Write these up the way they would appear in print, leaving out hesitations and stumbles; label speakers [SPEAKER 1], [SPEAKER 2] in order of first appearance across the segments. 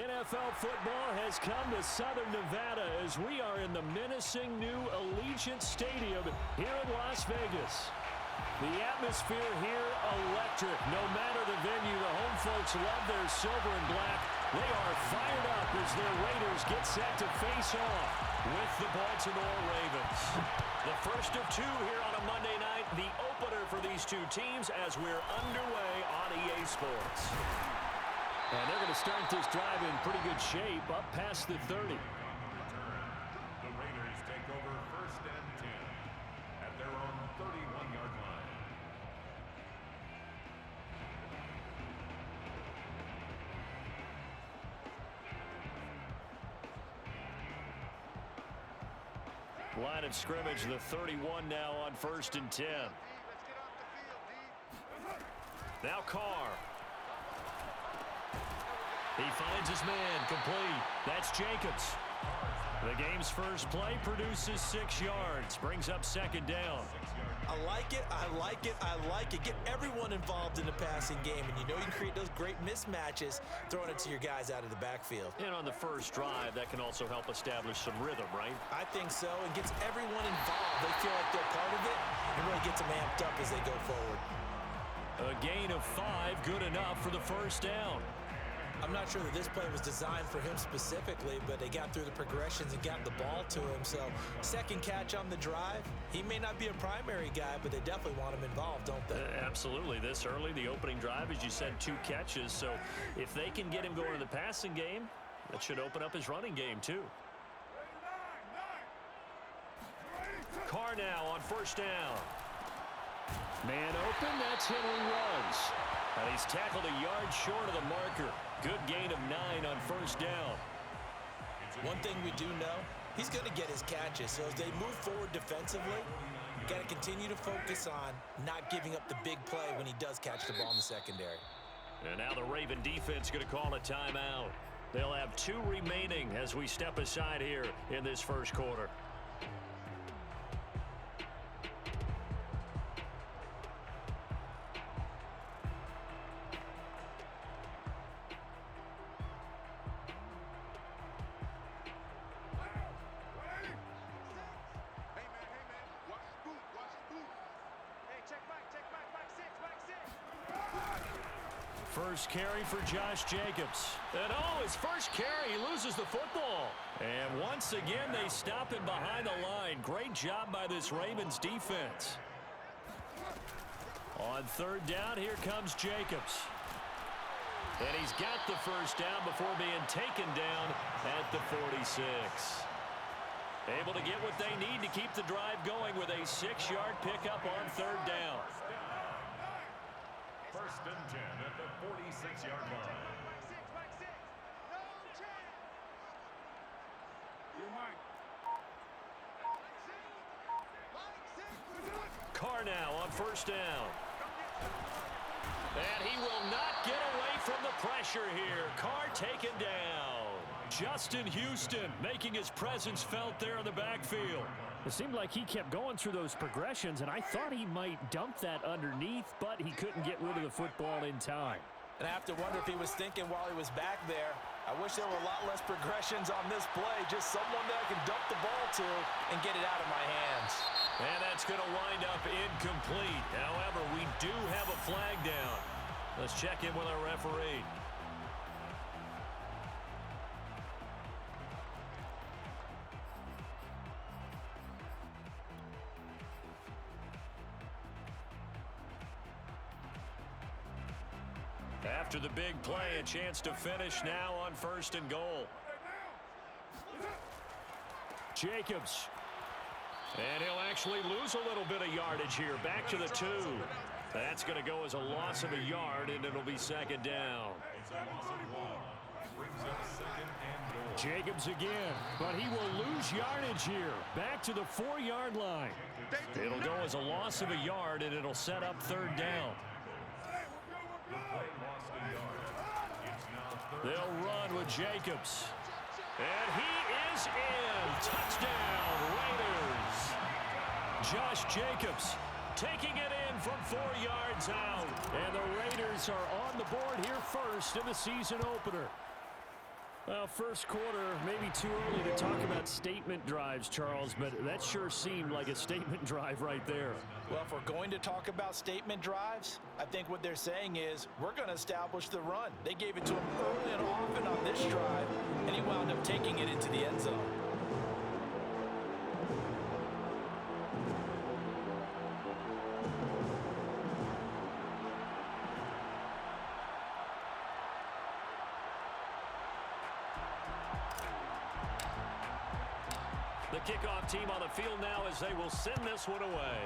[SPEAKER 1] NFL football has come to Southern Nevada as we are in the menacing new Allegiant Stadium here in Las Vegas. The atmosphere here, electric. No matter the venue, the home folks love their silver and black. They are fired up as their Raiders get set to face off with the Baltimore Ravens. The first of two here on a Monday night, the opener for these two teams as we're underway on EA Sports. And they're going to start this drive in pretty good shape, up past the 30.
[SPEAKER 2] The Raiders take over 1st and 10 at their own 31-yard line.
[SPEAKER 1] Line of scrimmage, the 31 now on 1st and 10. Now Carr. He finds his man, complete. That's Jacobs. The game's first play produces 6 yards, brings up 2nd down.
[SPEAKER 3] I like it, I like it, I like it. Get everyone involved in the passing game, and you know you can create those great mismatches throwing it to your guys out of the backfield.
[SPEAKER 1] And on the first drive, that can also help establish some rhythm, right?
[SPEAKER 3] I think so, and gets everyone involved. They feel like they're part of it, and really gets them amped up as they go forward.
[SPEAKER 1] A gain of 5, good enough for the 1st down.
[SPEAKER 3] I'm not sure that this play was designed for him specifically, but they got through the progressions and got the ball to him. So, second catch on the drive. He may not be a primary guy, but they definitely want him involved, don't they?
[SPEAKER 1] Absolutely. This early, the opening drive, as you said, 2 catches. So, if they can get him going in the passing game, that should open up his running game, too. Carr now on 1st down. Man open, that's Henry Ruggs. And he's tackled a yard short of the marker. Good gain of 9 on 1st down.
[SPEAKER 3] One thing we do know, he's going to get his catches. So as they move forward defensively, got to continue to focus on not giving up the big play when he does catch the ball in the secondary.
[SPEAKER 1] And now the Raven defense going to call a timeout. They'll have 2 remaining as we step aside here in this first quarter. First carry for Josh Jacobs. And his first carry, he loses the football. And once again, they stop him behind the line. Great job by this Ravens defense. On 3rd down, here comes Jacobs. And he's got the 1st down before being taken down at the 46. Able to get what they need to keep the drive going with a 6-yard pickup on 3rd down.
[SPEAKER 2] 1st and 10 at the 46-yard line.
[SPEAKER 1] Carr now on 1st down. And he will not get away from the pressure here. Carr taken down. Justin Houston making his presence felt there in the backfield.
[SPEAKER 4] It seemed like he kept going through those progressions, and I thought he might dump that underneath, but he couldn't get rid of the football in time.
[SPEAKER 3] And I have to wonder if he was thinking while he was back there, I wish there were a lot less progressions on this play, just someone that I can dump the ball to and get it out of my hands.
[SPEAKER 1] And that's going to wind up incomplete. However, we do have a flag down. Let's check in with our referee. After the big play, a chance to finish now on 1st and goal. Jacobs. And he'll actually lose a little bit of yardage here. Back to the 2. That's going to go as a loss of a yard, and it'll be 2nd down. Jacobs again, but he will lose yardage here. Back to the 4-yard line. It'll go as a loss of a yard, and it'll set up 3rd down. They'll run with Jacobs. And he is in. Touchdown, Raiders. Josh Jacobs taking it in from 4 yards out. And the Raiders are on the board here first in the season opener.
[SPEAKER 4] Well, first quarter, maybe too early to talk about statement drives, Charles, but that sure seemed like a statement drive right there.
[SPEAKER 3] Well, if we're going to talk about statement drives, I think what they're saying is we're going to establish the run. They gave it to him early and often on this drive, and he wound up taking it into the end zone.
[SPEAKER 1] The kickoff team on the field now as they will send this one away.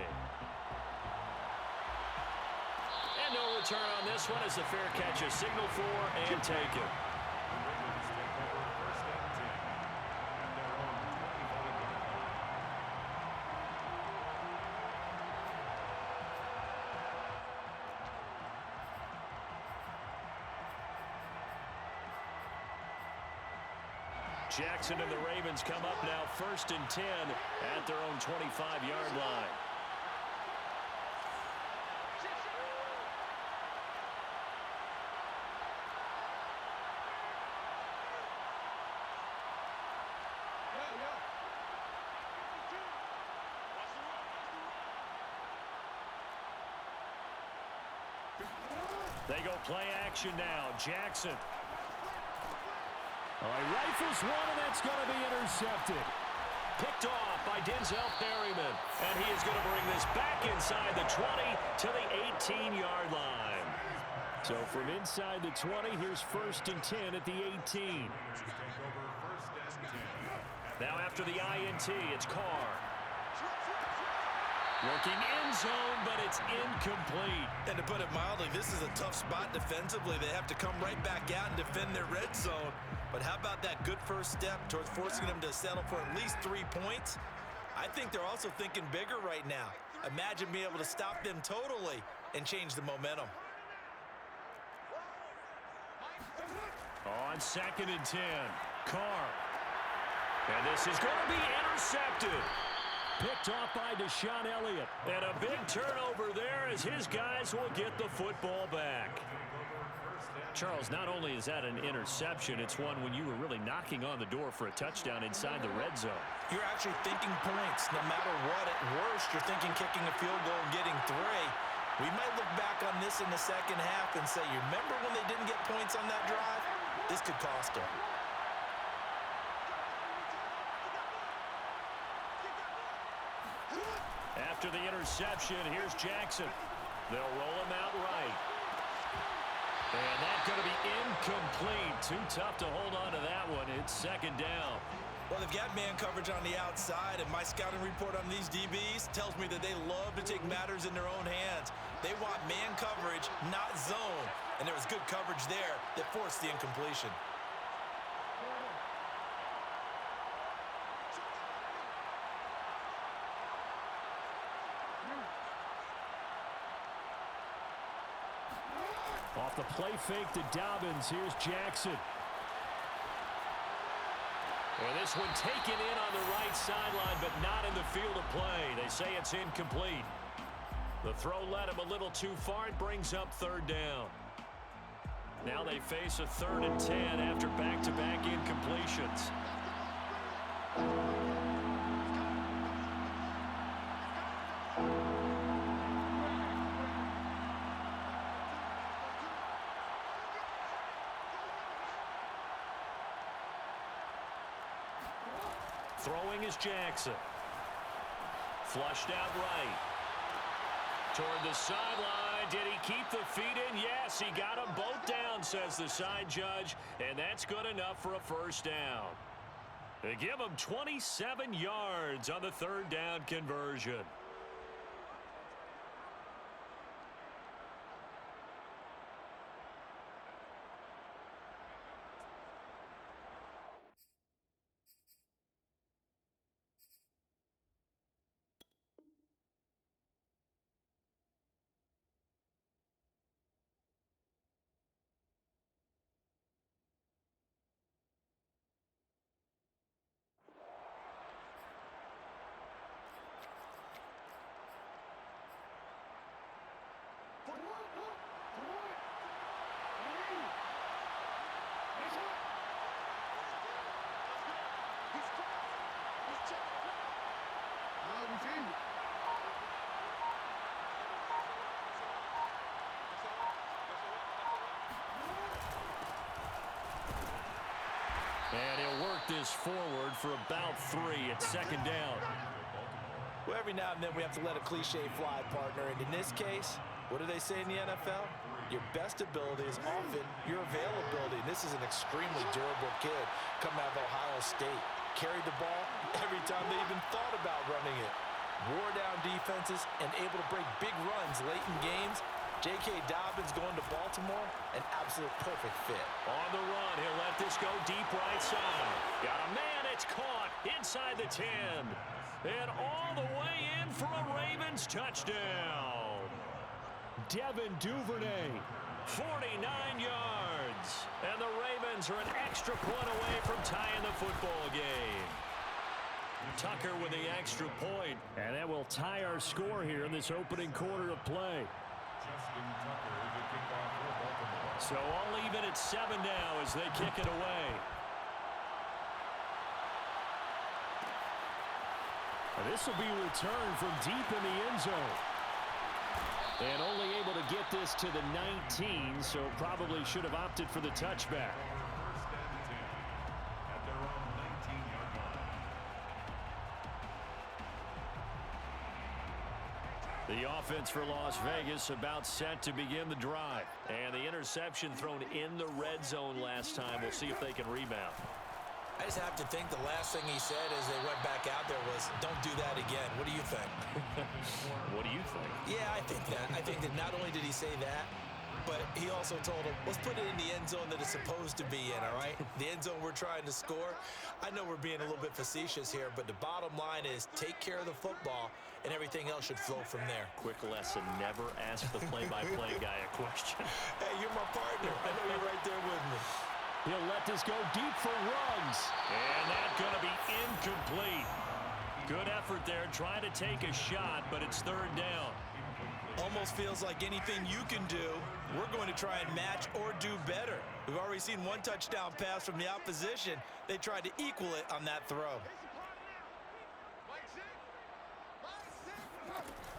[SPEAKER 1] And no return on this one as the fair catch is signaled for and taken. Jackson and the Ravens come up now 1st and 10 at their own 25-yard line. They go play action now. Jackson.
[SPEAKER 4] Rifles one, and that's going to be intercepted.
[SPEAKER 1] Picked off by Denzel Perryman. And he is going to bring this back inside the 20 to the 18-yard line.
[SPEAKER 4] So from inside the 20, here's 1st and 10 at the 18.
[SPEAKER 1] Now after the INT, it's Carr. Looking end zone, but it's incomplete.
[SPEAKER 3] And to put it mildly, this is a tough spot defensively. They have to come right back out and defend their red zone. But how about that good first step towards forcing them to settle for at least 3 points? I think they're also thinking bigger right now. Imagine being able to stop them totally and change the momentum.
[SPEAKER 1] On 2nd and 10, Carr. And this is going to be intercepted.
[SPEAKER 4] Picked off by Deshaun Elliott.
[SPEAKER 1] And a big turnover there as his guys will get the football back. Charles, not only is that an interception, it's one when you were really knocking on the door for a touchdown inside the red zone.
[SPEAKER 3] You're actually thinking points. No matter what, at worst, you're thinking kicking a field goal and getting 3. We might look back on this in the second half and say, you remember when they didn't get points on that drive? This could cost them.
[SPEAKER 1] After the interception, here's Jackson. They'll roll him out right. And that's going to be incomplete. Too tough to hold on to that one. It's 2nd down.
[SPEAKER 3] Well, they've got man coverage on the outside, and my scouting report on these DBs tells me that they love to take matters in their own hands. They want man coverage, not zone. And there was good coverage there that forced the incompletion.
[SPEAKER 4] Off the play fake to Dobbins. Here's Jackson.
[SPEAKER 1] Well, this one taken in on the right sideline, but not in the field of play. They say it's incomplete. The throw led him a little too far. It brings up 3rd down. Now they face a 3rd and 10 after back-to-back incompletions. Throwing is Jackson. Flushed out right. Toward the sideline. Did he keep the feet in? Yes, he got them both down, says the side judge. And that's good enough for a 1st down. They give him 27 yards on the 3rd down conversion. for about 3 at second down.
[SPEAKER 3] Well, every now and then we have to let a cliche fly, partner. And in this case, what do they say in the NFL? Your best ability is often your availability. And this is an extremely durable kid coming out of Ohio State. Carried the ball every time they even thought about running it. Wore down defenses and able to break big runs late in games. J.K. Dobbins going to Baltimore, an absolute perfect fit.
[SPEAKER 1] On the run, he'll let this go deep right side. Got a man, it's caught inside the 10. And all the way in for a Ravens touchdown. Devin Duvernay, 49 yards. And the Ravens are an extra point away from tying the football game. Tucker with the extra point.
[SPEAKER 4] And that will tie our score here in this opening quarter of play.
[SPEAKER 1] So all even at 7 now as they kick it away.
[SPEAKER 4] This will be returned from deep in the end zone. And only able to get this to the 19, so probably should have opted for the touchback.
[SPEAKER 2] First and 10 at their own 19-yard line.
[SPEAKER 1] The offense for Las Vegas about set to begin the drive. And the interception thrown in the red zone last time. We'll see if they can rebound.
[SPEAKER 3] I just have to think the last thing he said as they went back out there was, don't do that again. What do you think?
[SPEAKER 1] What do you think?
[SPEAKER 3] Yeah, I think that. I think that not only did he say that, but he also told him, let's put it in the end zone that it's supposed to be in, all right? The end zone we're trying to score. I know we're being a little bit facetious here, but the bottom line is take care of the football, and everything else should flow from there.
[SPEAKER 1] Quick lesson, never ask the play-by-play guy a question.
[SPEAKER 3] Hey, you're my partner. I know you're right there with me.
[SPEAKER 4] He'll let this go deep for Ruggs.
[SPEAKER 1] And that's going to be incomplete. Good effort there, trying to take a shot, but it's third down.
[SPEAKER 3] Almost feels like anything you can do, we're going to try and match or do better. We've already seen one touchdown pass from the opposition. They tried to equal it on that throw.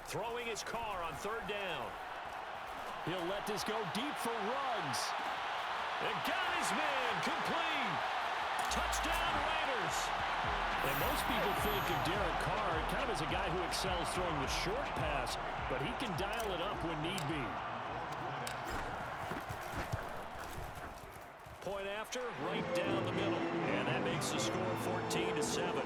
[SPEAKER 1] Throwing his car on third down.
[SPEAKER 4] He'll let this go deep for Ruggs.
[SPEAKER 1] And got his man, complete. Touchdown Raiders.
[SPEAKER 4] And most people think of Derek Carr kind of as a guy who excels throwing the short pass, but he can dial it up when need be.
[SPEAKER 1] Point after, right down the middle. And that makes the score 14-7.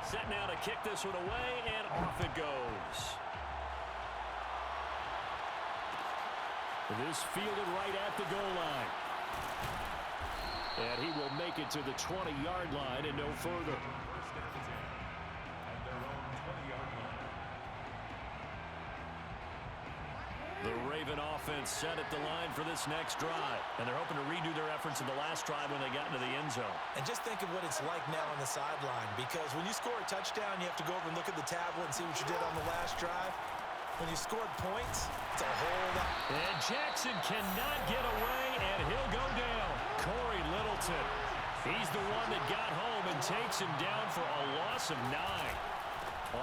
[SPEAKER 1] Set now to kick this one away, and off it goes.
[SPEAKER 4] This fielded right at the goal line. And he will make it to the 20-yard line and no further.
[SPEAKER 2] First and 10 at their own 20-yard line.
[SPEAKER 1] The Raven offense set at the line for this next drive. And they're hoping to redo their efforts in the last drive when they got into the end zone.
[SPEAKER 3] And just think of what it's like now on the sideline, because when you score a touchdown, you have to go over and look at the tablet and see what you did on the last drive. When you scored points, it's a whole lot.
[SPEAKER 1] And Jackson cannot get away, and he'll go down. Corey Littleton. He's the one that got home and takes him down for a loss of 9.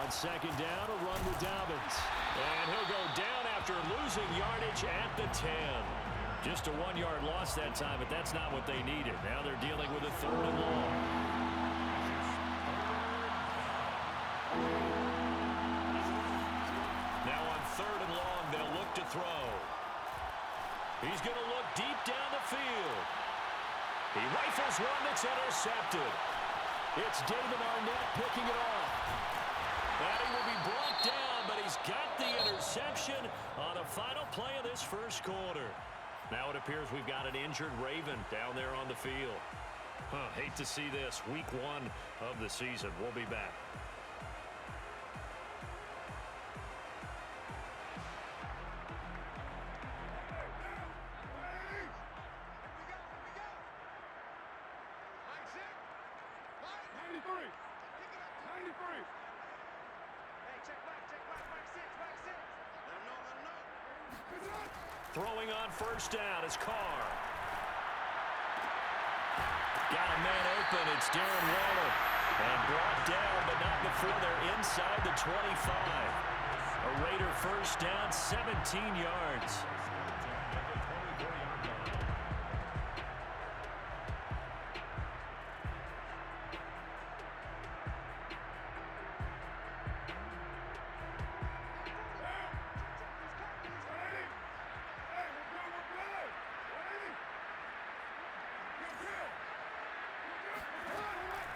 [SPEAKER 1] On second down, a run with Dobbins. And he'll go down after losing yardage at the 10. Just a 1-yard loss that time, but that's not what they needed. Now they're dealing with a third and long. Now on third and long, they'll look to throw. He's going to look deep down the field. He rifles one that's intercepted. It's David Arnett picking it off. And he will be brought down, but he's got the interception on the final play of this first quarter. Now it appears we've got an injured Raven down there on the field. Hate to see this. Week 1 of the season. We'll be back. Throwing on first down is Carr. Got a man open. It's Darren Waller. And brought down, but not before they're inside the 25. A Raider first down, 17 yards.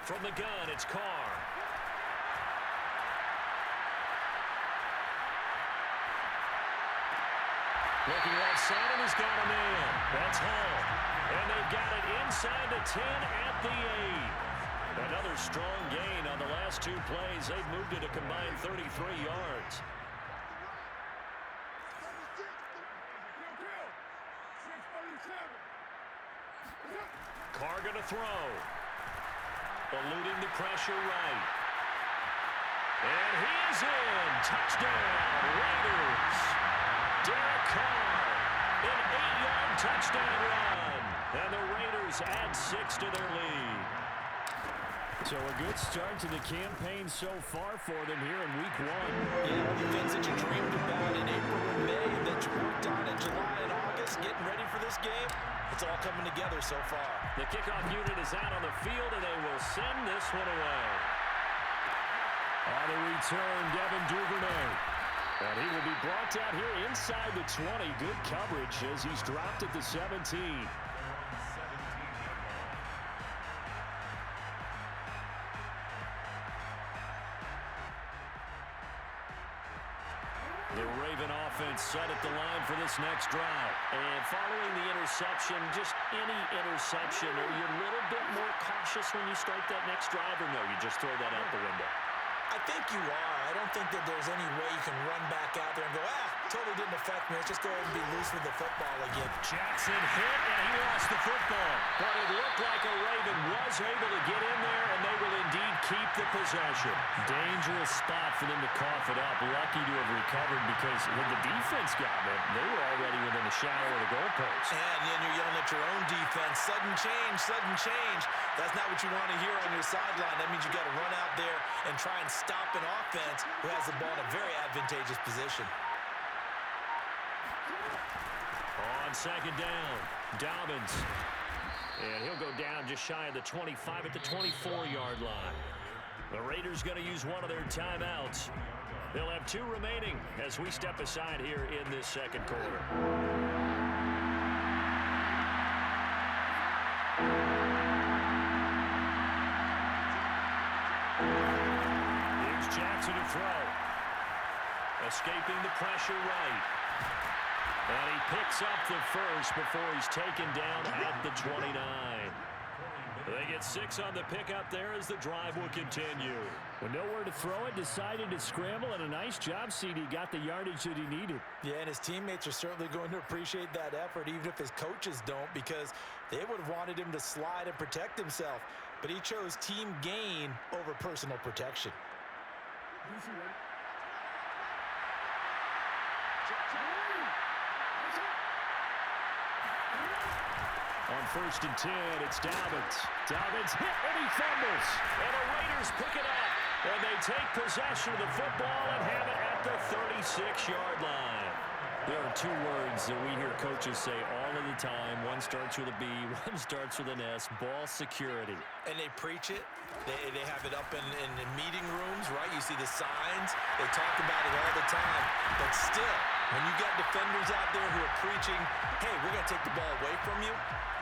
[SPEAKER 1] From the gun, it's Carr. Looking right side, and he's got a man. That's Hall. And they've got it inside the 10 at the 8. Another strong gain on the last 2 plays. They've moved it a combined 33 yards. Carr going to throw. Eluding the pressure right. And he is in. Touchdown, Raiders. Derek Carr, an 8-yard touchdown run. And the Raiders add 6 to their lead.
[SPEAKER 4] So a good start to the campaign so far for them here in week 1.
[SPEAKER 3] Yeah, all the things that you dreamed about in April and May and that you worked on in July and August, getting ready for this game, it's all coming together so far.
[SPEAKER 1] The kickoff unit is out on the field, and they will send this one away.
[SPEAKER 4] On the return, Devin Duvernay. And he will be brought down here inside the 20. Good coverage as he's dropped at the 17.
[SPEAKER 1] The Raven offense set at the line for this next drive. And following the interception, just any interception, are you a little bit more cautious when you start that next drive, or no, you just throw that out the window?
[SPEAKER 3] I think you are. I don't think that there's any way you can run back out there and go, totally didn't affect me. Let's just go ahead and be loose with the football again.
[SPEAKER 1] Jackson hit, and he lost the football. But it looked like a Raven was able to get in there, and they will indeed keep the possession.
[SPEAKER 4] Dangerous spot for them to cough it up. Lucky to have recovered because when the defense got them, they were already within the shadow of the goalpost.
[SPEAKER 3] And then you're yelling at your own defense. Sudden change, sudden change. That's not what you want to hear on your sideline. That means you got to run out there and try and stop an offense who has the ball in a very advantageous position.
[SPEAKER 1] On second down, Dobbins. And he'll go down just shy of the 25 at the 24-yard line. The Raiders going to use one of their timeouts. They'll have 2 remaining as we step aside here in this second quarter. Here's Jackson to throw. Escaping the pressure right. And he picks up the first before he's taken down at the 29. They get 6 on the pickup there as the drive will continue.
[SPEAKER 4] With nowhere to throw it, decided to scramble, and a nice job, CD. Got the yardage that he needed.
[SPEAKER 3] Yeah, and his teammates are certainly going to appreciate that effort, even if his coaches don't, because they would have wanted him to slide and protect himself. But he chose team gain over personal protection.
[SPEAKER 1] On first and 10, it's Dobbins. Dobbins hit, and he fumbles. And the Raiders pick it up. And they take possession of the football and have it at the 36-yard line. There are 2 words that we hear coaches say all of the time. One starts with a B, one starts with an S, ball security.
[SPEAKER 3] And they preach it. They have it up in meeting rooms, right? You see the signs. They talk about it all the time. But still, when you got defenders out there who are preaching, hey, we're going to take the ball away from you,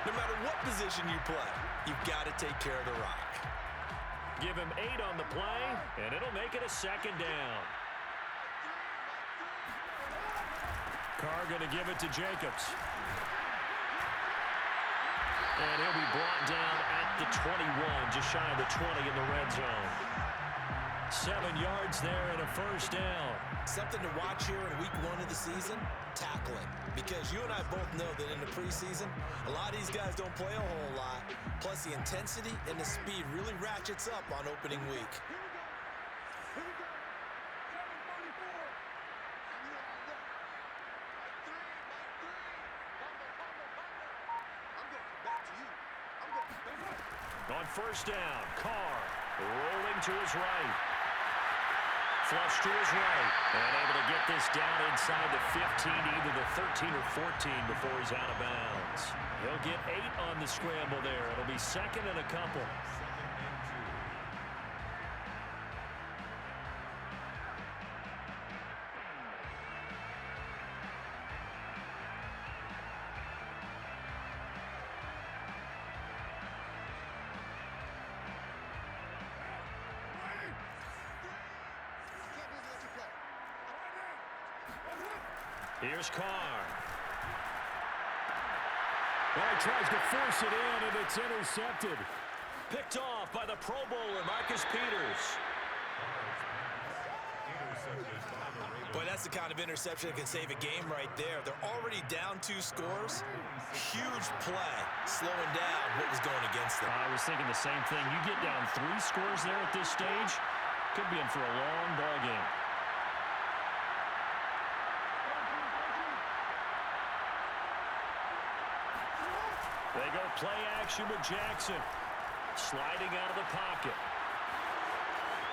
[SPEAKER 3] no matter what position you play, you've got to take care of the rock.
[SPEAKER 1] Give him 8 on the play, and it'll make it a second down. Carr going to give it to Jacobs. And he'll be brought down at the 21, just shy of the 20 in the red zone. 7 yards there and a first down.
[SPEAKER 3] Something to watch here in week 1 of the season, tackling. Because you and I both know that in the preseason, a lot of these guys don't play a whole lot. Plus the intensity and the speed really ratchets up on opening week.
[SPEAKER 1] On first down, Carr rolling to his right. Flush to his right. And able to get this down inside the 15, either the 13 or 14 before he's out of bounds. He'll get 8 on the scramble there. It'll be second and a couple. Here's Carr. Well, he tries to force it in, and it's intercepted. Picked off by the Pro Bowler, Marcus Peters.
[SPEAKER 3] Boy, that's the kind of interception that can save a game right there. They're already down 2 scores. Huge play, slowing down what was going against them.
[SPEAKER 4] I was thinking the same thing. You get down 3 scores there at this stage, could be in for a long ball game.
[SPEAKER 1] They go play action with Jackson. Sliding out of the pocket.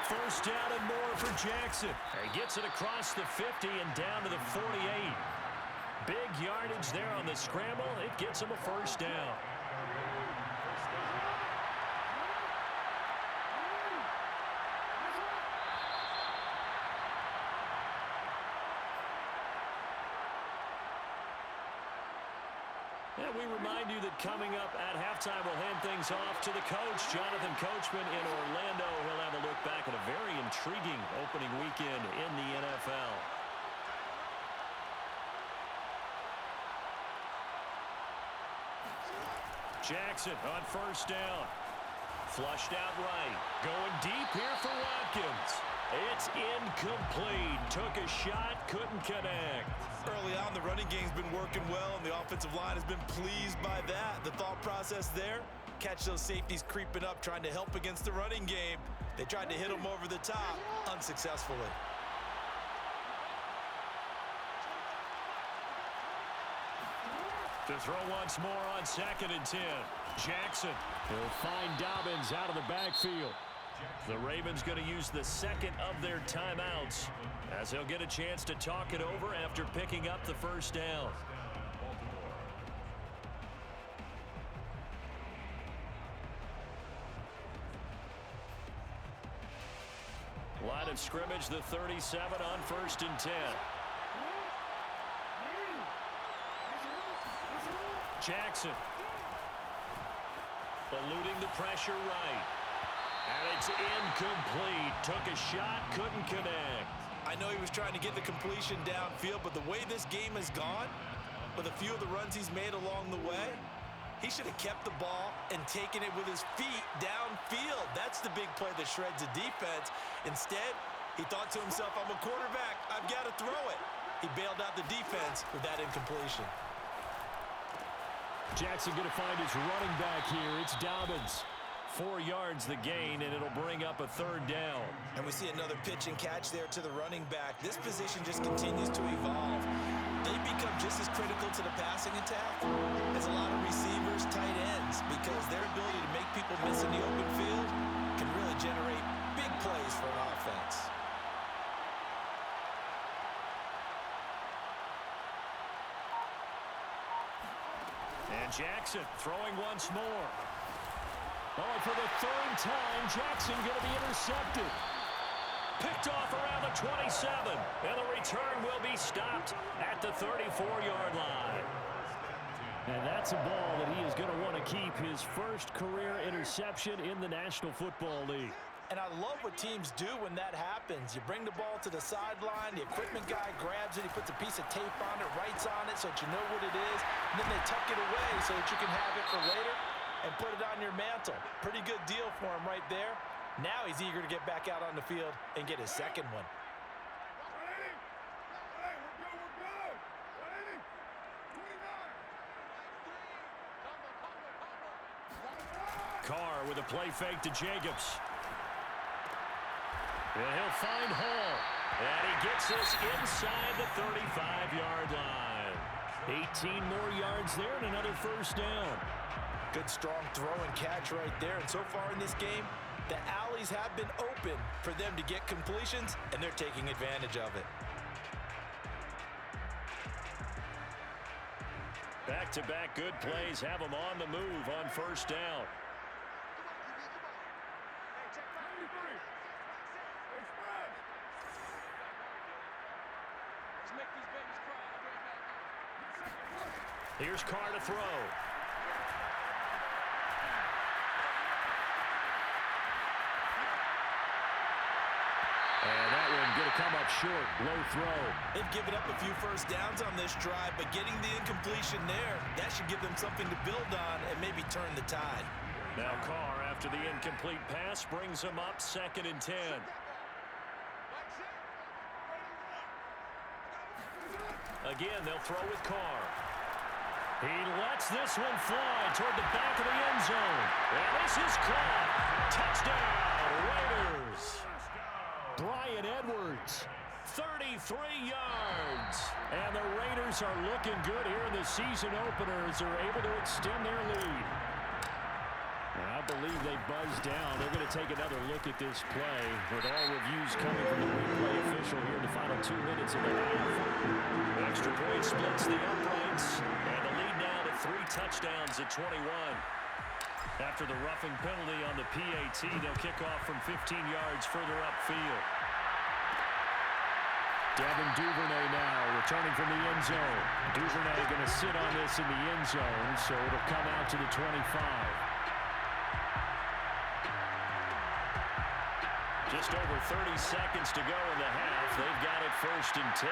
[SPEAKER 1] First down and more for Jackson. He gets it across the 50 and down to the 48. Big yardage there on the scramble. It gets him a first down. And we remind you that coming up at halftime, we'll hand things off to the coach, Jonathan Coachman in Orlando. He'll have a look back at a very intriguing opening weekend in the NFL. Jackson on first down. Flushed out right. Going deep here for Watkins. It's incomplete. Took a shot, couldn't connect.
[SPEAKER 3] Early on, the running game's been working well, and the offensive line has been pleased by that. The thought process there, catch those safeties creeping up, trying to help against the running game. They tried to hit them over the top, unsuccessfully.
[SPEAKER 1] To throw once more on 2nd and 10. Jackson will find Dobbins out of the backfield. The Ravens going to use the second of their timeouts as he'll get a chance to talk it over after picking up the first down. Line of scrimmage, the 37 on 1st and 10. Jackson eluding the pressure right. And it's incomplete. Took a shot, couldn't connect.
[SPEAKER 3] I know he was trying to get the completion downfield, but the way this game has gone, with a few of the runs he's made along the way, he should have kept the ball and taken it with his feet downfield. That's the big play that shreds the defense. Instead, he thought to himself, I'm a quarterback, I've got to throw it. He bailed out the defense with that incompletion.
[SPEAKER 1] Jackson going to find his running back here. It's Dobbins. 4 yards the gain, and it'll bring up a 3rd down.
[SPEAKER 3] And we see another pitch and catch there to the running back. This position just continues to evolve. They become just as critical to the passing attack as a lot of receivers, tight ends, because their ability to make people miss in the open field can really generate big plays for an offense.
[SPEAKER 1] And Jackson throwing once more. Oh, for the 3rd time, Jackson going to be intercepted. Picked off around the 27. And the return will be stopped at the 34-yard line. And that's a ball that he is going to want to keep, his first career interception in the National Football League.
[SPEAKER 3] And I love what teams do when that happens. You bring the ball to the sideline, the equipment guy grabs it, he puts a piece of tape on it, writes on it so that you know what it is, and then they tuck it away so that you can have it for later and put it on your mantle. Pretty good deal for him right there. Now he's eager to get back out on the field and get his second one.
[SPEAKER 1] Carr with a play fake to Jacobs. And he'll find Hall. And he gets this inside the 35-yard line. 18 more yards there and another first down.
[SPEAKER 3] Good strong throw and catch right there. And so far in this game, the alleys have been open for them to get completions, and they're taking advantage of it.
[SPEAKER 1] Back-to-back good plays have them on the move on first down. Here's Carr to throw. And that one going to come up short. Low throw.
[SPEAKER 3] They've given up a few first downs on this drive, but getting the incompletion there, that should give them something to build on and maybe turn the tide.
[SPEAKER 1] Now Carr, after the incomplete pass, brings him up 2nd and 10. Again, they'll throw with Carr. He lets this one fly toward the back of the end zone. And this is caught. Touchdown, Raiders. Bryan Edwards, 33 yards. And the Raiders are looking good here in the season opener as they're able to extend their lead. And I believe they buzzed down. They're going to take another look at this play with all reviews coming from the replay official here in the final 2 minutes of the half. Extra point splits the uprights, and the lead now to 3 touchdowns at 21. After the roughing penalty on the PAT, they'll kick off from 15 yards further upfield. Devin Duvernay now returning from the end zone. Duvernay going to sit on this in the end zone, so it'll come out to the 25. Just over 30 seconds to go in the half. They've got it 1st and 10.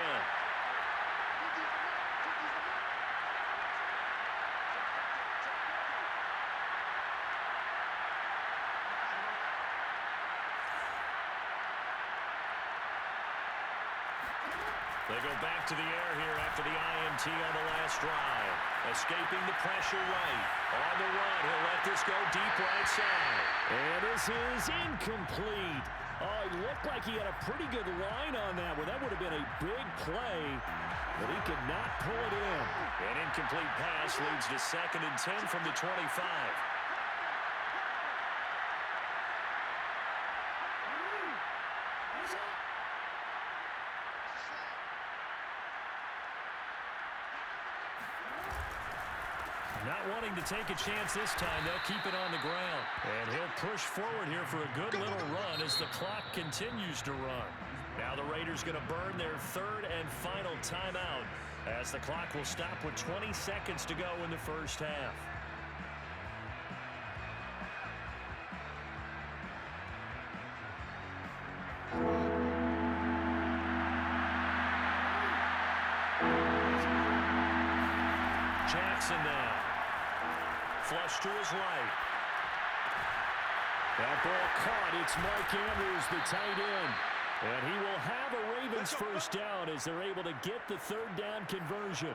[SPEAKER 1] They go back to the air here after the INT on the last drive. Escaping the pressure right. On the run, he'll let this go deep right side. And this is incomplete. Oh, it looked like he had a pretty good line on that one. That would have been a big play, but he could not pull it in. An incomplete pass leads to 2nd and 10 from the 25. Not wanting to take a chance this time, they'll keep it on the ground. And he'll push forward here for a good little run as the clock continues to run. Now the Raiders going to burn their 3rd and final timeout as the clock will stop with 20 seconds to go in the first half. Jackson now. Flush to his right. That ball caught. It's Mark Andrews, the tight end. And he will have a Ravens first down as they're able to get the 3rd down conversion.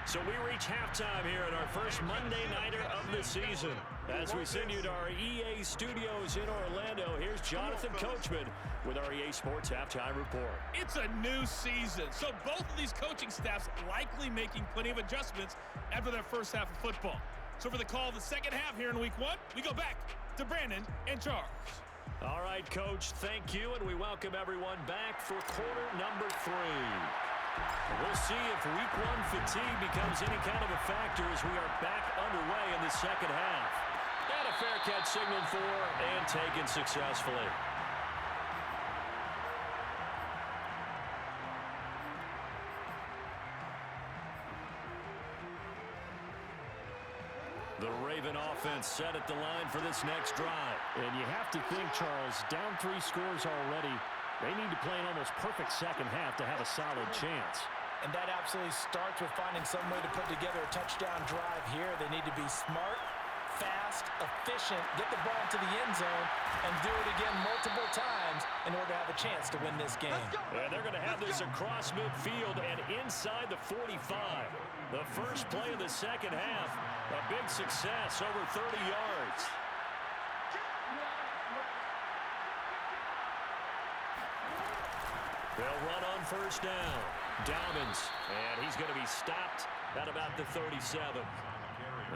[SPEAKER 1] So we reach halftime here at our first Monday Nighter of the season. As we send you to our EA studios in Orlando, here's Jonathan Coachman with our EA Sports Halftime Report.
[SPEAKER 5] It's a new season, so both of these coaching staffs likely making plenty of adjustments after their first half of football. So for the call of the second half here in Week 1, we go back to Brandon and Charles.
[SPEAKER 1] All right, Coach, thank you, and we welcome everyone back for quarter number 3. We'll see if Week 1 fatigue becomes any kind of a factor as we are back underway in the second half. And a fair catch signaled for and taken successfully. The Raven offense set at the line for this next drive. And you have to think, Charles, down 3 scores already. They need to play an almost perfect second half to have a solid chance.
[SPEAKER 3] And that absolutely starts with finding some way to put together a touchdown drive here. They need to be smart, fast, efficient, get the ball to the end zone, and do it again multiple times in order to have a chance to win this game.
[SPEAKER 1] And they're going to have this across midfield and inside the 45. The first play of the second half, a big success, over 30 yards. They'll run on first down. Dobbins, and he's going to be stopped at about the 37.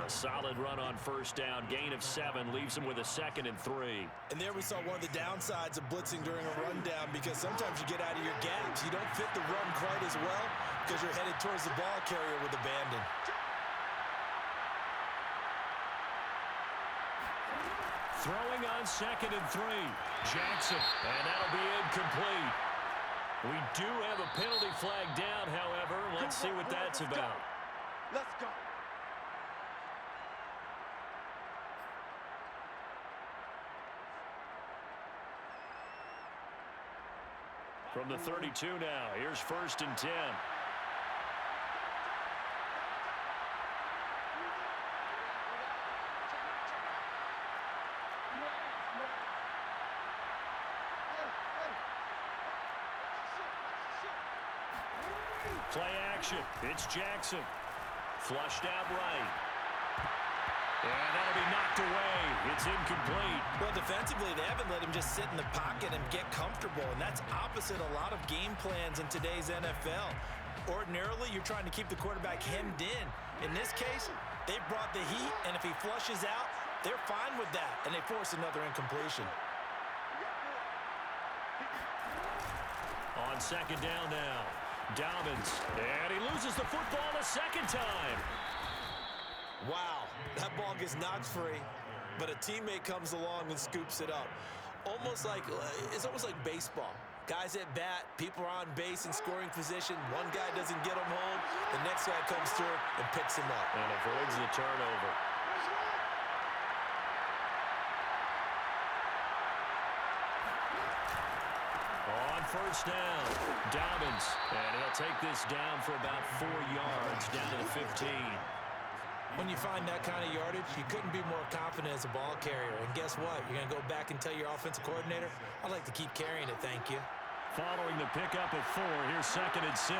[SPEAKER 1] A solid run on first down, gain of 7, leaves him with a 2nd and 3.
[SPEAKER 3] And there we saw one of the downsides of blitzing during a rundown, because sometimes you get out of your gaps. You don't fit the run quite as well because you're headed towards the ball carrier with abandon.
[SPEAKER 1] Throwing on 2nd and 3. Jackson, and that'll be incomplete. We do have a penalty flag down, however. Let's see what that's about.
[SPEAKER 6] Let's go.
[SPEAKER 1] From the 32 now, here's 1st and 10. Play action. It's Jackson. Flushed out right. And that'll be knocked away. It's incomplete.
[SPEAKER 3] Well, defensively, they haven't let him just sit in the pocket and get comfortable, and that's opposite a lot of game plans in today's NFL. Ordinarily, you're trying to keep the quarterback hemmed in. In this case, they brought the heat, and if he flushes out, they're fine with that, and they force another incompletion.
[SPEAKER 1] On 2nd down now. Dobbins, and he loses the football a second time.
[SPEAKER 3] Wow, that ball gets knocked free, but a teammate comes along and scoops it up. It's almost like baseball. Guys at bat, people are on base in scoring position. One guy doesn't get him home, the next guy comes through and picks him up.
[SPEAKER 1] And avoids the turnover. On 1st down, Dobbins, and he'll take this down for about 4 yards, down to the 15.
[SPEAKER 3] When you find that kind of yardage, you couldn't be more confident as a ball carrier. And guess what? You're going to go back and tell your offensive coordinator, I'd like to keep carrying it, thank you.
[SPEAKER 1] Following the pickup of 4, here's 2nd and 6.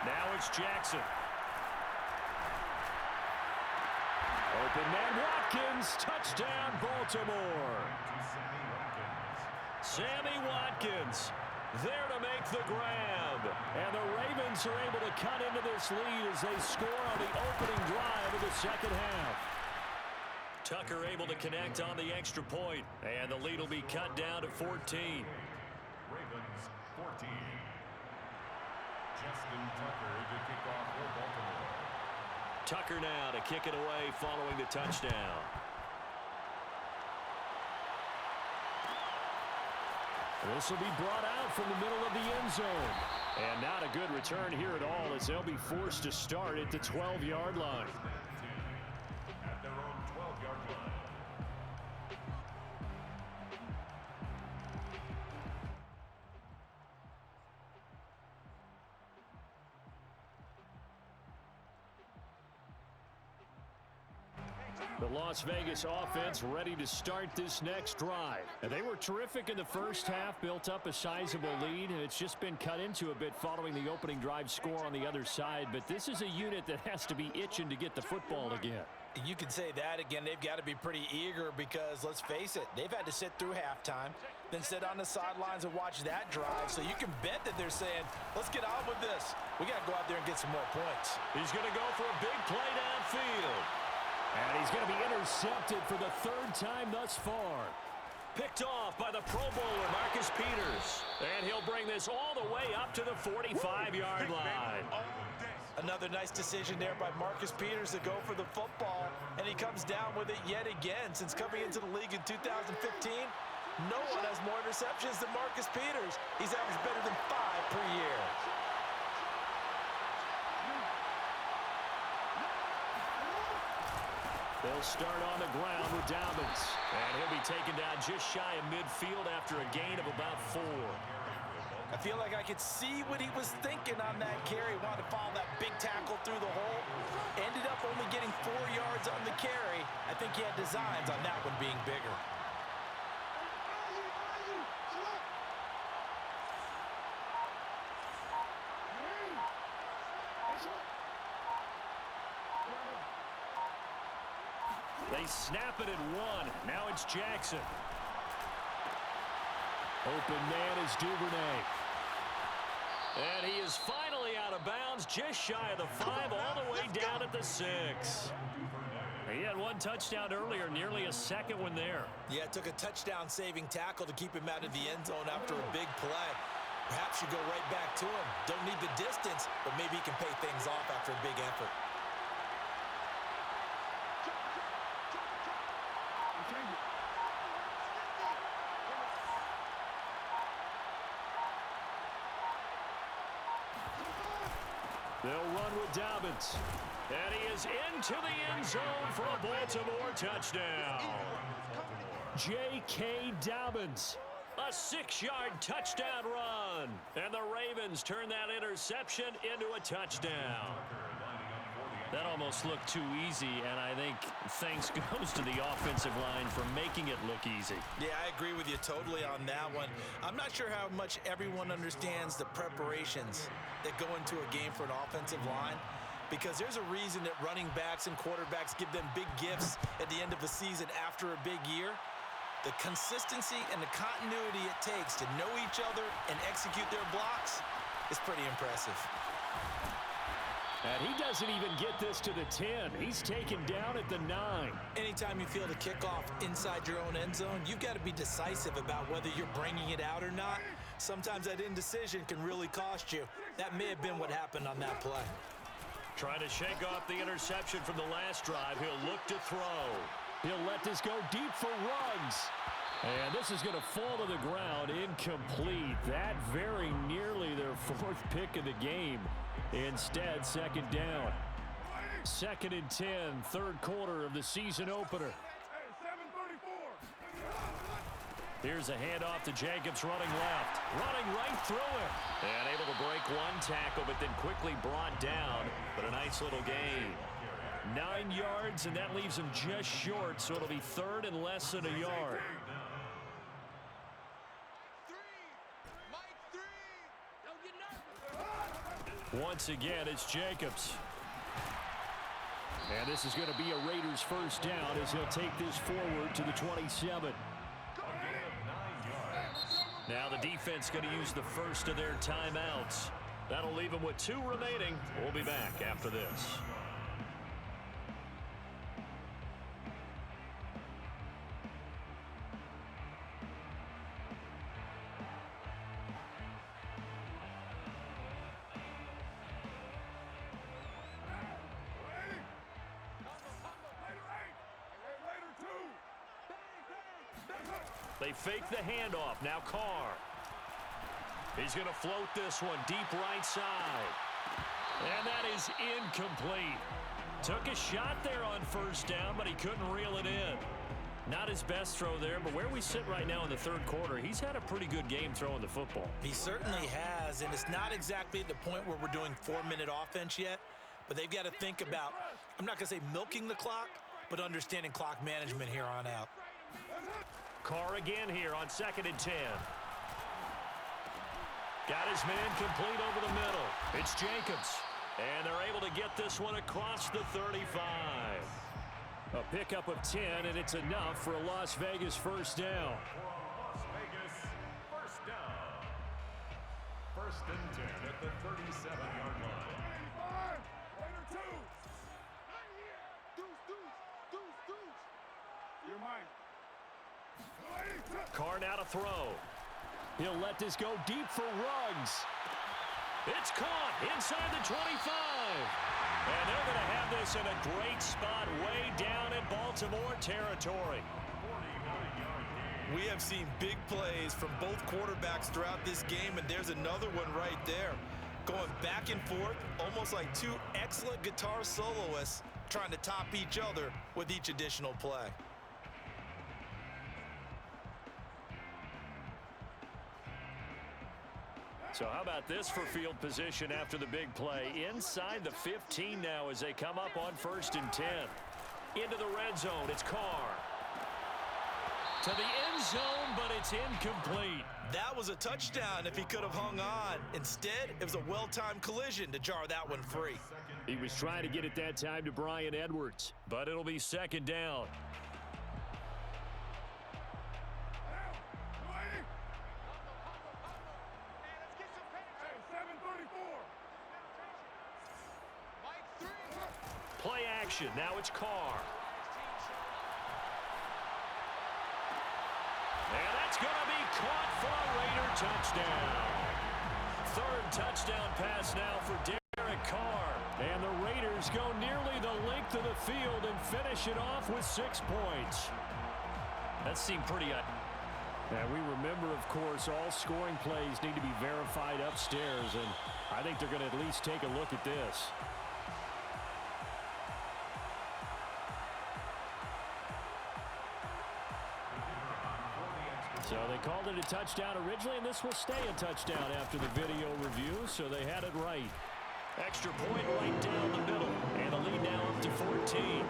[SPEAKER 1] Now it's Jackson. Open man Watkins, touchdown Baltimore. Sammy Watkins there to make the grab. And the Ravens are able to cut into this lead as they score on the opening drive of the second half. Tucker able to connect on the extra point, and the lead will be cut down to 14.
[SPEAKER 2] Ravens 14. Justin Tucker to kick off for Baltimore.
[SPEAKER 1] Tucker now to kick it away following the touchdown. This will be brought out from the middle of the end zone. And not a good return here at all as they'll be forced to start at the 12-yard line.
[SPEAKER 2] At their own 12-yard line.
[SPEAKER 1] The Las Vegas offense ready to start this next drive. And they were terrific in the first half, built up a sizable lead, and it's just been cut into a bit following the opening drive score on the other side. But this is a unit that has to be itching to get the football again.
[SPEAKER 3] You can say that again. They've got to be pretty eager because, let's face it, they've had to sit through halftime, then sit on the sidelines and watch that drive. So you can bet that they're saying, let's get on with this. We got to go out there and get some more points.
[SPEAKER 1] He's going to go for a big play downfield. And he's going to be intercepted for the 3rd time thus far. Picked off by the Pro Bowler, Marcus Peters. And he'll bring this all the way up to the 45-yard line.
[SPEAKER 3] Another nice decision there by Marcus Peters to go for the football. And he comes down with it yet again. Since coming into the league in 2015, no one has more interceptions than Marcus Peters. He's averaged better than 5 per year.
[SPEAKER 1] They'll start on the ground with Dobbins. And he'll be taken down just shy of midfield after a gain of about 4.
[SPEAKER 3] I feel like I could see what he was thinking on that carry. Wanted to follow that big tackle through the hole. Ended up only getting 4 yards on the carry. I think he had designs on that one being bigger.
[SPEAKER 1] They snap it at 1. Now it's Jackson. Open man is Duvernay. And he is finally out of bounds, just shy of the 5, all the way down at the 6. He had 1 touchdown earlier, nearly a second one there.
[SPEAKER 3] Yeah, it took a touchdown-saving tackle to keep him out of the end zone after a big play. Perhaps you go right back to him. Don't need the distance, but maybe he can pay things off after a big effort.
[SPEAKER 1] They'll run with Dobbins. And he is into the end zone for a Baltimore touchdown. J.K. Dobbins. A 6-yard touchdown run. And the Ravens turn that interception into a touchdown. That almost looked too easy, and I think thanks goes to the offensive line for making it look easy.
[SPEAKER 3] Yeah, I agree with you totally on that one. I'm not sure how much everyone understands the preparations that go into a game for an offensive line, because there's a reason that running backs and quarterbacks give them big gifts at the end of the season after a big year. The consistency and the continuity it takes to know each other and execute their blocks is pretty impressive.
[SPEAKER 1] And he doesn't even get this to the 10. He's taken down at the 9.
[SPEAKER 3] Anytime you field a kickoff inside your own end zone, you've got to be decisive about whether you're bringing it out or not. Sometimes that indecision can really cost you. That may have been what happened on that play.
[SPEAKER 1] Trying to shake off the interception from the last drive. He'll look to throw. He'll let this go deep for Ruggs. And this is going to fall to the ground incomplete. That very nearly their 4th pick of the game. Instead, second down. 2nd and 10, 3rd quarter of the season opener. Here's a handoff to Jacobs running left. Running right through him. And able to break one tackle, but then quickly brought down. But a nice little gain. 9 yards, and that leaves him just short, so it'll be 3rd and less than a yard. Once again, it's Jacobs. And this is going to be a Raiders first down as he'll take this forward to the 27. Now the defense going to use the first of their timeouts. That'll leave them with 2 remaining. We'll be back after this. They fake the handoff. Now Carr. He's going to float this one deep right side. And that is incomplete. Took a shot there on first down, but he couldn't reel it in. Not his best throw there, but where we sit right now in the 3rd quarter, he's had a pretty good game throwing the football.
[SPEAKER 3] He certainly has, and it's not exactly at the point where we're doing 4-minute offense yet, but they've got to think about, I'm not going to say milking the clock, but understanding clock management here on out.
[SPEAKER 1] Carr again here on 2nd and 10. Got his man complete over the middle. It's Jacobs. And they're able to get this one across the 35. A pickup of 10, and it's enough for a Las Vegas first down.
[SPEAKER 2] Las Vegas first down. 1st and 10 at the 37-yard line.
[SPEAKER 6] You're mine.
[SPEAKER 1] Carr now to throw. He'll let this go deep for Ruggs. It's caught inside the 25. And they're going to have this in a great spot way down in Baltimore territory.
[SPEAKER 3] We have seen big plays from both quarterbacks throughout this game, and there's another one right there. Going back and forth, almost like 2 excellent guitar soloists trying to top each other with each additional play.
[SPEAKER 1] So how about this for field position after the big play? Inside the 15 now as they come up on 1st and 10. Into the red zone, it's Carr. To the end zone, but it's incomplete.
[SPEAKER 3] That was a touchdown if he could have hung on. Instead, it was a well-timed collision to jar that one free.
[SPEAKER 1] He was trying to get it that time to Bryan Edwards, but it'll be 2nd down. Play action. Now it's Carr. And that's going to be caught for a Raider touchdown. 3rd touchdown pass now for Derek Carr. And the Raiders go nearly the length of the field and finish it off with 6 points. That seemed pretty... And we remember, of
[SPEAKER 4] course, all scoring plays need to be verified upstairs, and I think they're going to at least take a look at this. So they called it a touchdown originally, and this will stay a touchdown after the video review, so they had it right. Extra point right down the middle, and the lead now up to 14.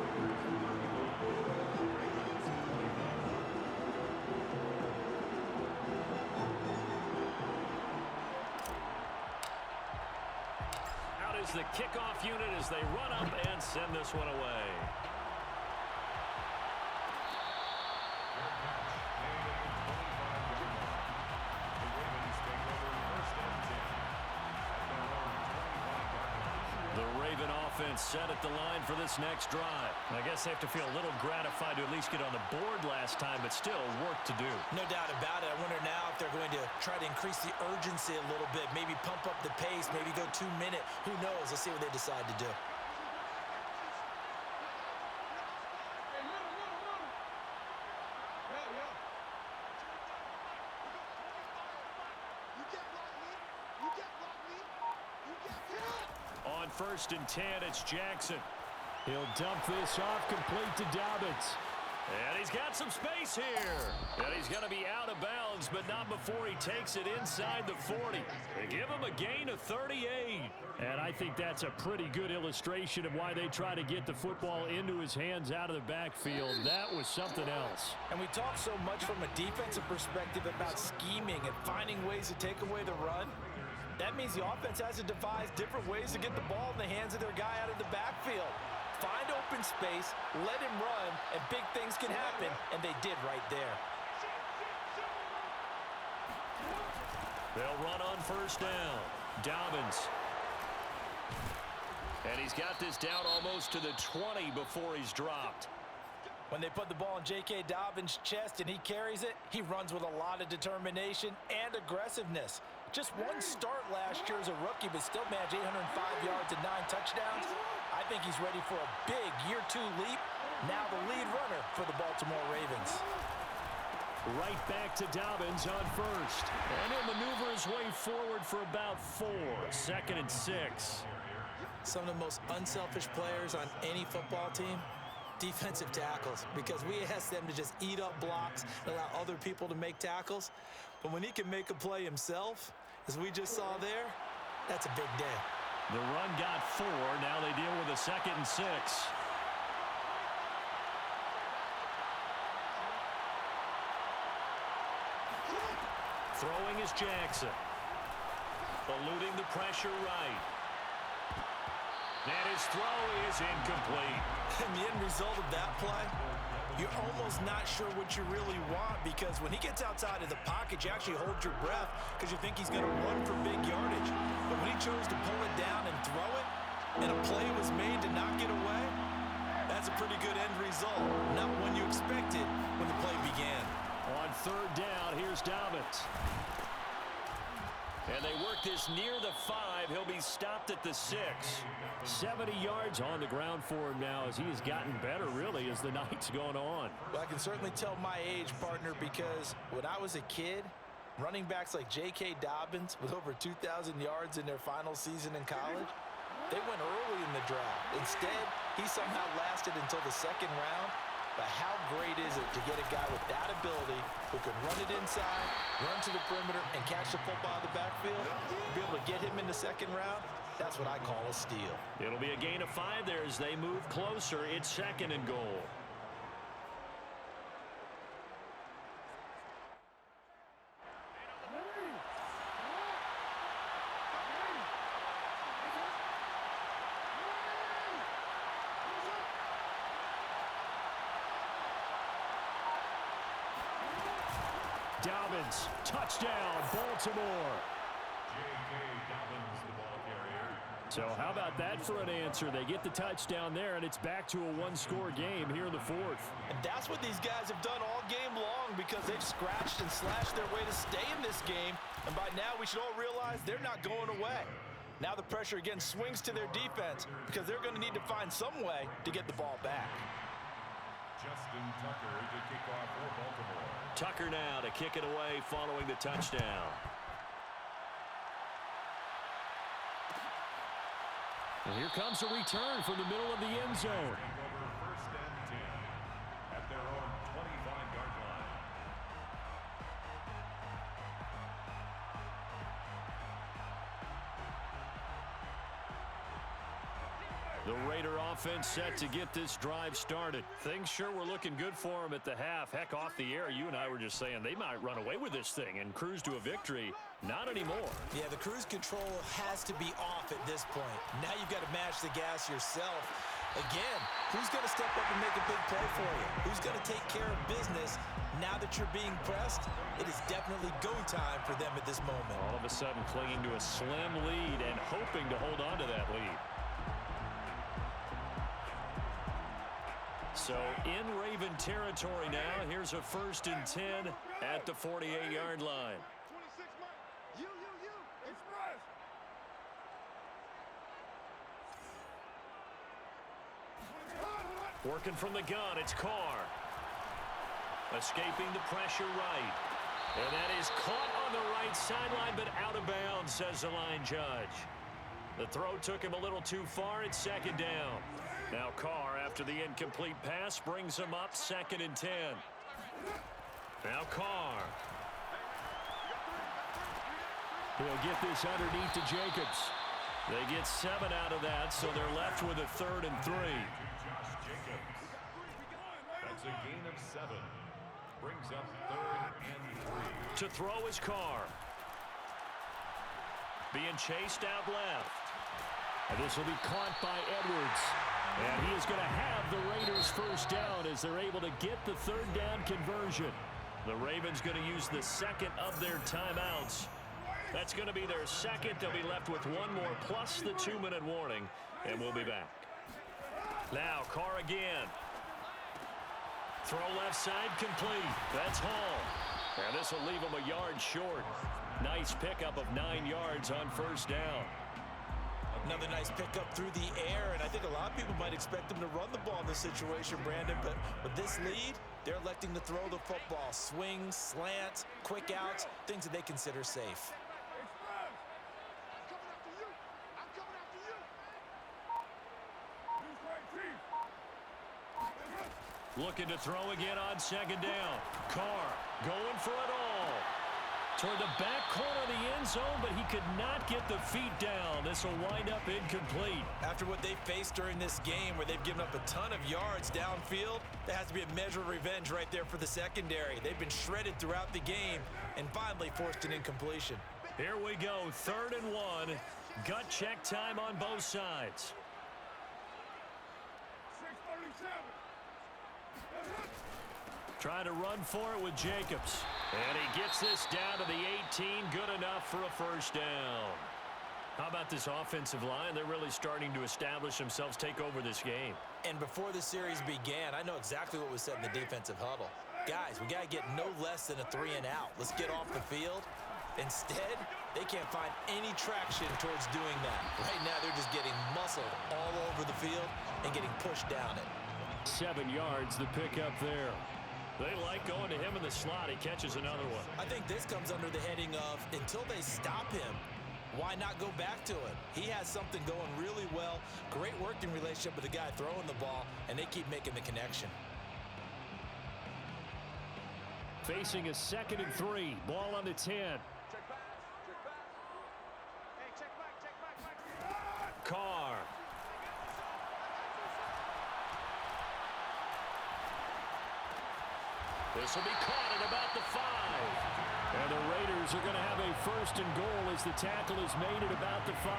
[SPEAKER 4] Out is the kickoff unit as they run up and send this one away. Set at the line for this next drive. I guess they have to feel a little gratified to at least get on the board last time, but still work to do.
[SPEAKER 3] No doubt about it. I wonder now if they're going to try to increase the urgency a little bit, maybe pump up the pace, maybe go 2 minute. Who knows? Let's see what they decide to do.
[SPEAKER 4] First and 10, it's Jackson. He'll dump this off complete to Dobbins. And he's got some space here. And he's going to be out of bounds, but not before he takes it inside the 40. They give him a gain of 38. And I think that's a pretty good illustration of why they try to get the football into his hands out of the backfield. That was something else.
[SPEAKER 3] And we talk so much from a defensive perspective about scheming and finding ways to take away the run. That means the offense has to devise different ways to get the ball in the hands of their guy out of the backfield. Find open space, let him run, and big things can happen, and they did right there.
[SPEAKER 4] They'll run on first down. Dobbins. And he's got this down almost to the 20 before he's dropped.
[SPEAKER 3] When they put the ball in J.K. Dobbins' chest and he carries it, he runs with a lot of determination and aggressiveness. Just one start last year as a rookie, but still managed 805 yards and 9 touchdowns. I think he's ready for a big year 2 leap. Now the lead runner for the Baltimore Ravens.
[SPEAKER 4] Right back to Dobbins on first. And he'll maneuver his way forward for about 4. 2nd and 6.
[SPEAKER 3] Some of the most unselfish players on any football team, defensive tackles, because we ask them to just eat up blocks and allow other people to make tackles. But when he can make a play himself, as we just saw there, that's a big day.
[SPEAKER 4] The run got 4. Now they deal with a 2nd and 6. Throwing is Jackson. Eluding the pressure right. And his throw is incomplete.
[SPEAKER 3] And the end result of that play, you're almost not sure what you really want, because when he gets outside of the pocket, you actually hold your breath because you think he's going to run for big yardage. But when he chose to pull it down and throw it, and a play was made to not get away, that's a pretty good end result. Not one you expected when the play began.
[SPEAKER 4] On 3rd down, here's Dobbins. And they work this near the 5. He'll be stopped at the 6. 70 yards on the ground for him now as he has gotten better, really, as the night's gone on.
[SPEAKER 3] Well, I can certainly tell my age, partner, because when I was a kid, running backs like J.K. Dobbins with over 2,000 yards in their final season in college, they went early in the draft. Instead, he somehow lasted until the 2nd round. But how great is it to get a guy with that ability who can run it inside, run to the perimeter, and catch the football out of the backfield? Be able to get him in the 2nd round, that's what I call a steal.
[SPEAKER 4] It'll be a gain of 5 there as they move closer. It's 2nd and goal. Dobbins, touchdown, Baltimore.
[SPEAKER 2] J.K. Dobbins, the ball carrier.
[SPEAKER 4] So how about that for an answer? They get the touchdown there, and it's back to a 1-score game here in the 4th.
[SPEAKER 3] And that's what these guys have done all game long, because they've scratched and slashed their way to stay in this game. And by now, we should all realize they're not going away. Now the pressure again swings to their defense, because they're going to need to find some way to get the ball back.
[SPEAKER 2] Justin Tucker to kick off for Baltimore.
[SPEAKER 1] Tucker now to kick it away following the touchdown. And here comes a return from the middle of the end zone.
[SPEAKER 2] Take over first and 10 at their own 25-yard line.
[SPEAKER 1] The Raider offense set to get this drive started. Things sure were looking good for them at the half. Heck, off the air, you and I were just saying they might run away with this thing and cruise to a victory. Not anymore.
[SPEAKER 3] Yeah, the cruise control has to be off at this point. Now you've got to match the gas yourself. Again, who's going to step up and make a big play for you? Who's going to take care of business now that you're being pressed? It is definitely go time for them at this moment.
[SPEAKER 1] All of a sudden clinging to a slim lead and hoping to hold on to that lead. So in Raven territory now, here's a 1st and 10 at the 48-yard line.
[SPEAKER 6] 26, you, express.
[SPEAKER 1] Working from the gun, it's Carr. Escaping the pressure right. And that is caught on the right sideline, but out of bounds, says the line judge. The throw took him a little too far. It's 2nd down. Now Carr, after the incomplete pass, brings him up 2nd and 10. Now Carr. He'll get this underneath to Jacobs. They get 7 out of that, so they're left with a 3rd and 3.
[SPEAKER 2] Josh Jacobs. That's a gain of 7. Brings up 3rd and 3.
[SPEAKER 1] To throw is Carr. Being chased out left. And this will be caught by Edwards. And he is going to have the Raiders' 1st down as they're able to get the 3rd down conversion. The Ravens going to use the 2nd of their timeouts. That's going to be their 2nd. They'll be left with 1 more plus the 2-minute warning. And we'll be back. Now Carr again. Throw left side complete. That's Hall. And this will leave him a yard short. Nice pickup of 9 yards on 1st down.
[SPEAKER 3] Another nice pickup through the air, and I think a lot of people might expect him to run the ball in this situation, Brandon, but with this lead, they're electing to throw the football. Swings, slants, quick outs, things that they consider safe.
[SPEAKER 1] Looking to throw again on 2nd down. Carr going for it all. Toward the back corner of the end zone, but he could not get the feet down. This will wind up incomplete.
[SPEAKER 3] After what they faced during this game where they've given up a ton of yards downfield, there has to be a measure of revenge right there for the secondary. They've been shredded throughout the game and finally forced an incompletion.
[SPEAKER 1] Here we go, 3rd and 1. Gut check time on both sides.
[SPEAKER 6] 6:37.
[SPEAKER 1] Trying to run for it with Jacobs. And he gets this down to the 18. Good enough for a 1st down. How about this offensive line? They're really starting to establish themselves, take over this game.
[SPEAKER 3] And before the series began, I know exactly what was said in the defensive huddle. Guys, we got to get no less than a 3 and out. Let's get off the field. Instead, they can't find any traction towards doing that. Right now, they're just getting muscled all over the field and getting pushed down it.
[SPEAKER 1] 7 yards, the pickup there. They like going to him in the slot. He catches another one.
[SPEAKER 3] I think this comes under the heading of until they stop him, why not go back to it? He has something going really well. Great working relationship with the guy throwing the ball, and they keep making the connection.
[SPEAKER 1] Facing a 2nd and 3. Ball on the 10.
[SPEAKER 6] Check back. Hey, check back.
[SPEAKER 1] Carr. This will be caught at about the 5. And the Raiders are going to have a 1st and goal as the tackle is made at about the 5.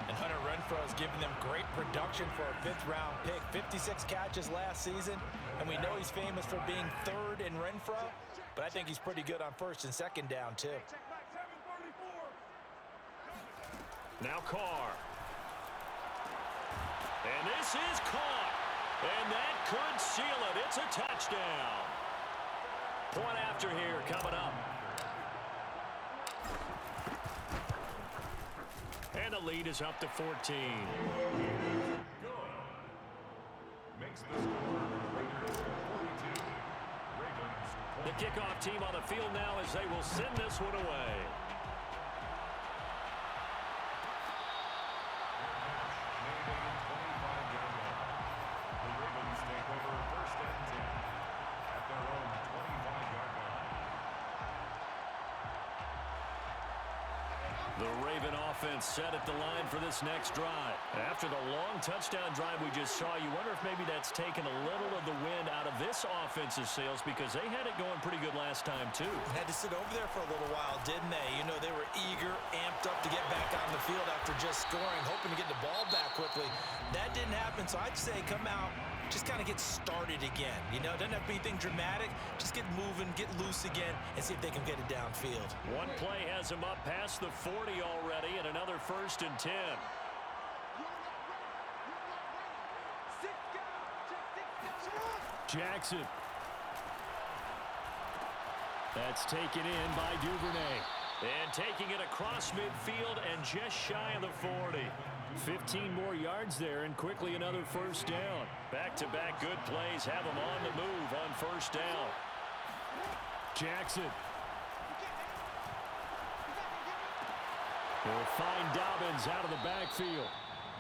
[SPEAKER 3] And Hunter Renfrow has given them great production for a 5th-round pick. 56 catches last season, and we know he's famous for being 3rd in Renfrow, but I think he's pretty good on 1st and 2nd down, too.
[SPEAKER 6] Check back, 7:34.
[SPEAKER 1] Now Carr. And this is caught. And that could seal it. It's a touchdown. Point after here coming up. And the lead is up to 14.
[SPEAKER 2] Good. Makes the score Raiders
[SPEAKER 1] kickoff team on the field now as they will send this one away.
[SPEAKER 2] The Ravens take over 1st and 10 at their own 25-yard line.
[SPEAKER 1] The Raven offense set at the line for this next drive. After the long touchdown drive we just saw, you wonder if maybe that's taken a little of the wind out of this offense's sails because they had it going pretty good last time, too.
[SPEAKER 3] Had to sit over there for a little while, didn't they? You know, they were eager, amped up to get back on the field after just scoring, hoping to get the ball back quickly. That didn't happen, so I'd say come out, just kind of get started again. You know, it doesn't have to be anything dramatic. Just get moving, get loose again, and see if they can get it downfield.
[SPEAKER 1] One play has him up past the 40 already, and another 1st and 10. Jackson. That's taken in by Duvernay. And taking it across midfield and just shy of the 40. 15 more yards there and quickly another 1st down. Back-to-back good plays have them on the move on 1st down. Jackson. He'll find Dobbins out of the backfield.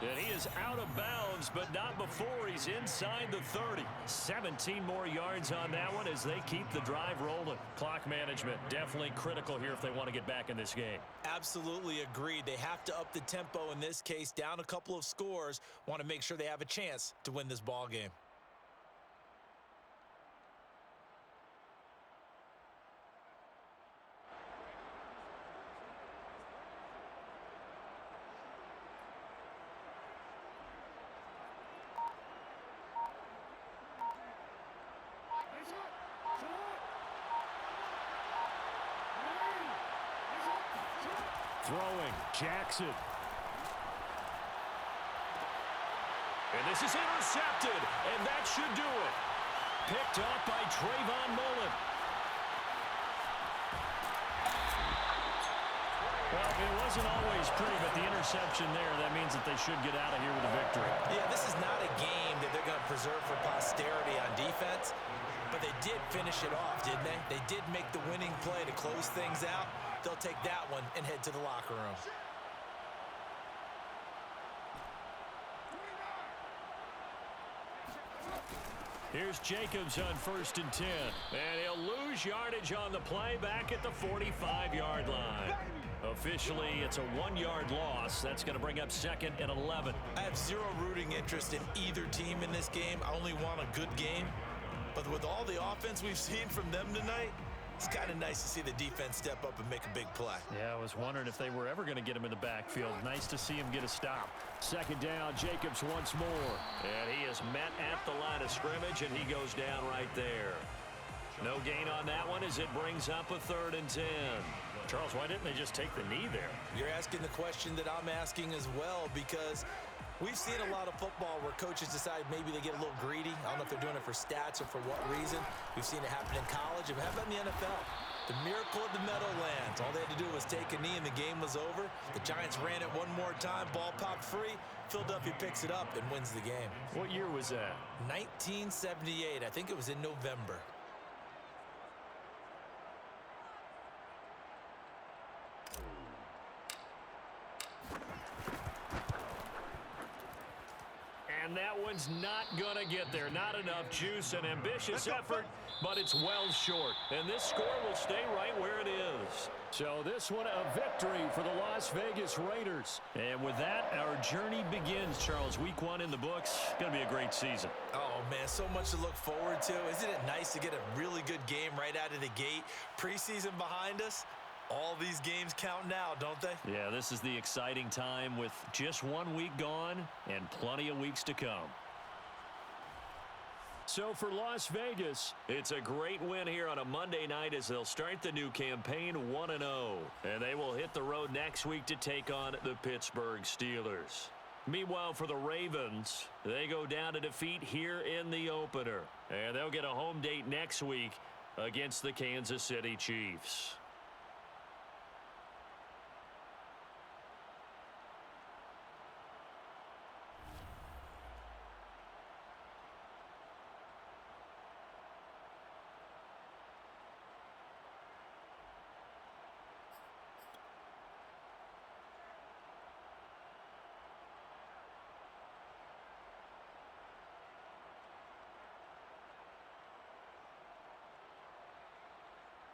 [SPEAKER 1] And he is out of bounds, but not before he's inside the 30. 17 more yards on that one as they keep the drive rolling. Clock management definitely critical here if they want to get back in this game.
[SPEAKER 3] Absolutely agreed. They have to up the tempo in this case, down a couple of scores. Want to make sure they have a chance to win this ball game.
[SPEAKER 1] Throwing, Jackson. And this is intercepted, and that should do it. Picked up by Trayvon Mullen. Well, it wasn't always pretty, but the interception there, that means that they should get out of here with a victory.
[SPEAKER 3] Yeah, this is not a game that they're going to preserve for posterity on defense, but they did finish it off, didn't they? They did make the winning play to close things out. They'll take that one and head to the locker room.
[SPEAKER 1] Here's Jacobs on 1st and 10. And he'll lose yardage on the play back at the 45-yard line. Officially, it's a 1-yard loss. That's going to bring up 2nd and 11.
[SPEAKER 3] I have zero rooting interest in either team in this game. I only want a good game. But with all the offense we've seen from them tonight, it's kind of nice to see the defense step up and make a big play.
[SPEAKER 1] Yeah, I was wondering if they were ever going to get him in the backfield. Nice to see him get a stop. 2nd down, Jacobs once more. And he is met at the line of scrimmage, and he goes down right there. No gain on that one as it brings up a 3rd and 10. Charles, why didn't they just take the knee there?
[SPEAKER 3] You're asking the question that I'm asking as well, because we've seen a lot of football where coaches decide maybe they get a little greedy. I don't know if they're doing it for stats or for what reason. We've seen it happen in college. And how about in the NFL? The miracle of the Meadowlands. All they had to do was take a knee and the game was over. The Giants ran it one more time. Ball popped free. Philadelphia picks it up and wins the game.
[SPEAKER 1] What year was that?
[SPEAKER 3] 1978. I think it was in November.
[SPEAKER 1] And that one's not going to get there. Not enough juice. An ambitious effort, but it's well short. And this score will stay right where it is. So this one a victory for the Las Vegas Raiders. And with that, our journey begins, Charles. Week 1 in the books. Going to be a great season.
[SPEAKER 3] Oh, man, so much to look forward to. Isn't it nice to get a really good game right out of the gate? Preseason behind us. All these games count now, don't they?
[SPEAKER 1] Yeah, this is the exciting time with just 1 week gone and plenty of weeks to come. So for Las Vegas, it's a great win here on a Monday night as they'll start the new campaign 1-0. And they will hit the road next week to take on the Pittsburgh Steelers. Meanwhile, for the Ravens, they go down to defeat here in the opener. And they'll get a home date next week against the Kansas City Chiefs.